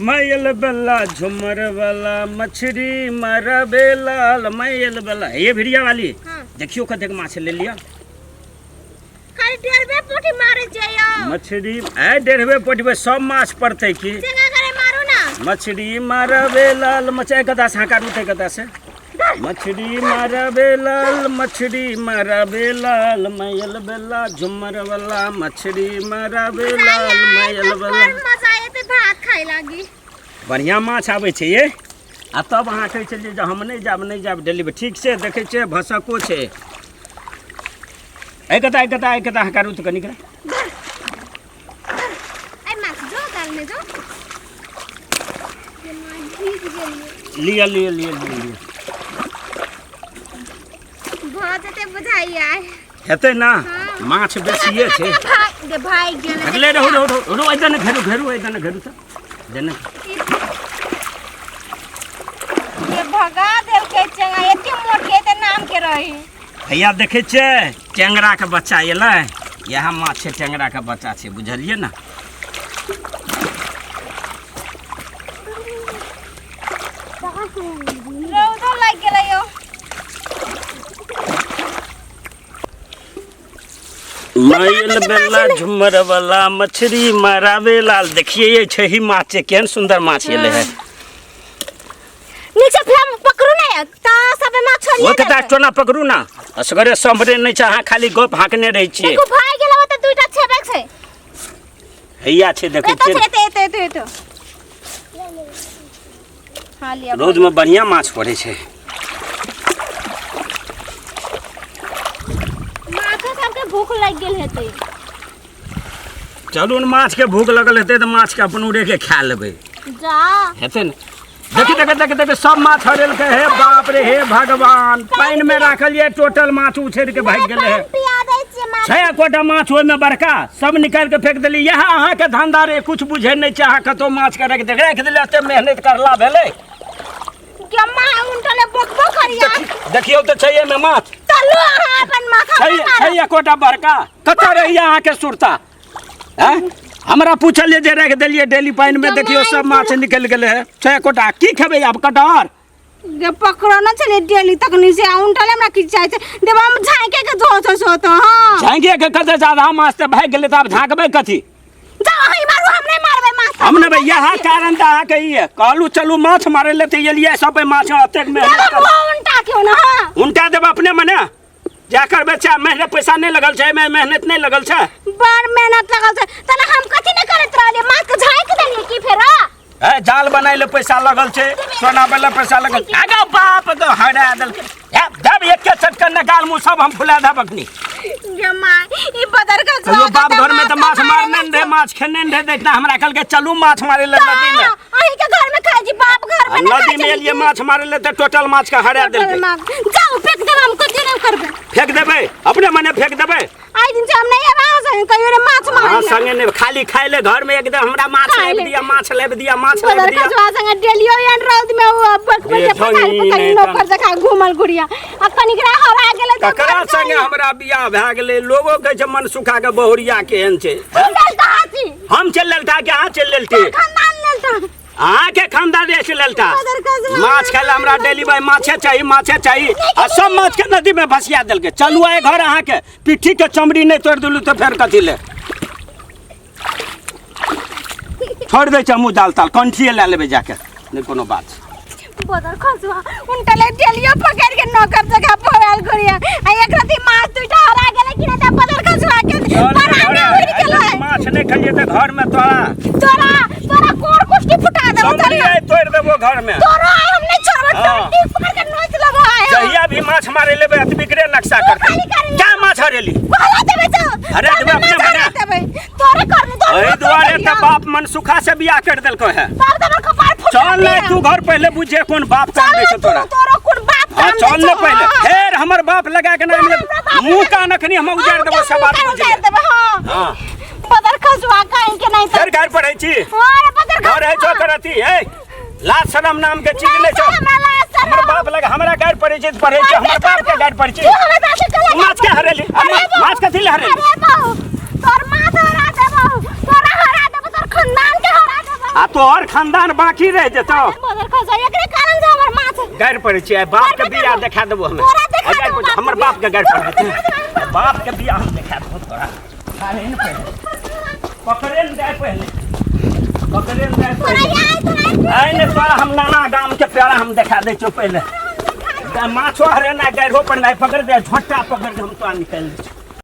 मैल बेला झुमर वाला मछली मारा बेला मैल बेला ये भिड़िया वाली हाँ। देखियो कते माछ ले लिया खाली डेढ़बे पोटी मारे जायो मछली ए डेढ़बे पोटी में सब माछ पड़ते की जगह करे मारो ना मछली मारा बेला मचाए कदा साका रुते कदा से मछली मारा बेलाल मछली मारा बेलाल मैल बेला झुमर वाला मछली मारा बेलाल मैल बेला मजा आते भात खाई लागी बढ़िया माछ आवे छे ये आ तब अहाँ कहै छलिए जे हम नहीं जाब डिलीवरी ठीक से देखे छे भसको छे ए कता हकारू तो कनिक आई माछ जो दाल में जो ये माछ भीग गेलिए लिया बहुत ते बुझाई आए हेते ना हाँ। माछ बेसिए छे दे भाई गेल अगले रहो इधर घेरू त देना ये भगा देल के चंगा एते मोटे ते नाम के रही भैया देखे छे टेंगरा के बच्चा एलै यह माछ छे टेंगरा के बच्चा छे बुझलिए ना रौदो लग गेलै यो मैल बेला झुमर वाला मछली मारावे लाल देखिए ये छही माछ छे केहन सुंदर माछ एले है नीचे फिल्म पकड़ू ना ता सब माछ छोड़ वो कता टोना पकड़ू ना असगरे संभरे नहीं चाहा खाली गप हाकने रही छे देखो भाई गेला त दुइटा छेबे छै हैया छे देखे छे एते हां लिया रोज में बढ़िया माछ पड़े छे भूख लग गेल हेतै चलू न माछ के भूख लगल हेतै त माछ के अपन उड़े के खा लेबै जा हेतै न देखे सब माछ हरेल के हे बाप रे हे भगवान पानी में राखल ये टोटल माछ उछेड़ के भाग गेले है पिया दै छै माछ छह कोटा माछ ओय में बड़का सब निकाल के फेंक देली यह अहाँ के धंधा रे कुछ बुझे नहीं चाह कतो माछ के रख देली एते मेहनत करला भेले के मां उनटले बकबो करिया देखियो तो छैये में माछ चलू अहाँ अपन माथा छैये कोटा बड़का कतो रही अहाँ के सुरता हैं हमरा पूछलिए जे रख देलिए डेली पानी में देखियो सब माछ निकल गेले है छह कोटा की खेबे अब कटहर जे पकड़ो न चले डेली तक नी से उनटले हमरा की चाहे देब हम झांके के जो तो हां झांके के कते ज्यादा माछ त भाग गेले त अब झांकबे कथी जा ही मारू हम नहीं मारबे माछ हम ने भैया यह कारण त आ कही है कहलू चलू माछ मारे ले त एलिए सब माछ अतेक मेहनत कर उनटा क्यों ना उनटा देब अपने मने जाकर बेचा मेहनत पैसा नहीं लगल छै में मेहनत नहीं लगल छै बड़ मेहनत लगल छै तना हम कथि नहीं करत रहलिए माछ के झांक देलिए की फेर ए जाल बनाए ले पैसा लगल छै सोना वाला पैसा लगल आगा बाप के हरा देल के दब एक के चटकन ने गाल मुंह सब हम फुला देब अखनी ये मां ई बदर का जो बाप घर में त माछ मारने दे माछ खेने दे देखना हमरा कल के चलू माछ मारे ले नदी में अही के घर में खाई जी बाप घर में नदी में एलिए माछ मारे ले त टोटल माछ का हरा देल के जाओ फेंक देब हम कुछ नहीं करबे फेंक देबे अपने मने फेंक देबे आई दिन से हम नहीं आवा संग कहियो रे माछ मार हां संगे ने खाली खाइ ले घर में एकदम हमरा माछ लेब दिया माछ लेब दिया बदर का संग डेलियो एन रोड में वो बकबल पकाई नौकर जका घुमल गुड़िया आ कनिकरा हरा गेले ककरा संगे हमरा बियाह भ गेले लोगो कहे छै मन सुखा के बहुरिया केहन छै हम चल लेलता के अहाँ चल लेलती खानदान लेलता अहाँ के खानदान रेस लेलता माछ खाइला हमरा डेली भाई माछे चाहिए आ सब माछ के नदी में भसिया देल के चलू आए घर अहाँ के पिट्ठी के चमड़ी नहीं तोड़ देलू तो फेर कथी ले छोड़ दे छै मुंह दाल ताल कंठिए ले लेबे जाके नहीं कोनो बात बदर खसवा उनटले डेलियो पकड़ के नौकर जगह पवाल गुड़िया आ एक राती माछ दुटा हरा गेले कि ना बदर खसवा के पराने उड़ गेले माछ नहीं खाइए तो घर में तोरा कोर कुष्टी फुटा देबो चल तोड़ देबो घर में तोरा हम नहीं छोड़ब टंटी पकड़ के नोच लेबो जहिया भी माछ मारे लेबे त बिगड़े नक्शा करते क्या माछ हरेली भला देबे तो अरे देबे अपने मने देबे तोरे कर दे ओई दुआरे त बाप मन सुखा से बियाह कर देलको है बाप दबर कपार फुट चल ले तू घर पहले बुझे कौन बाप काम दे छ तोरा तोरा कोन बाप हां चल ले पहले फिर हमर बाप लगा के नाम मुंह का नखनी हम उजाड़ देबो सब बात बुझे हां बदर खसवा काहे के नहीं फिर घर पढ़ै छी अरे बदर घर है जो करती है लाज शरम नाम के चीज ले छ हमर बाप लगा हमरा गाड़ पड़े छै पढ़े छै हमर बाप के गाड़ पड़े छै माछ के हरेली माछ कथि ले हरेली तोर माछ हरा देबो तोरा हरा देबो तोर खानदान के हरा देबो आ तो और खानदान बाकी रह जेतो बदर खसा एकरे कारण से हमर माछ गाड़ पड़े छियै बाप के बियाह देखा देबो हमें गाड़ पड़े हमर बाप के गाड़ पड़े बाप के बियाह हम देखा देबो तोरा खाने न पहले पकड़े न जाए पहले पकड़े न जाए पहले आइ ने तोरा हम नाना गांव के प्यारा हम देखा दे छो पहले माछो हरे ना गाड़ो पर नहीं पकड़ दे झोटा पकड़ के हम तो निकाल दे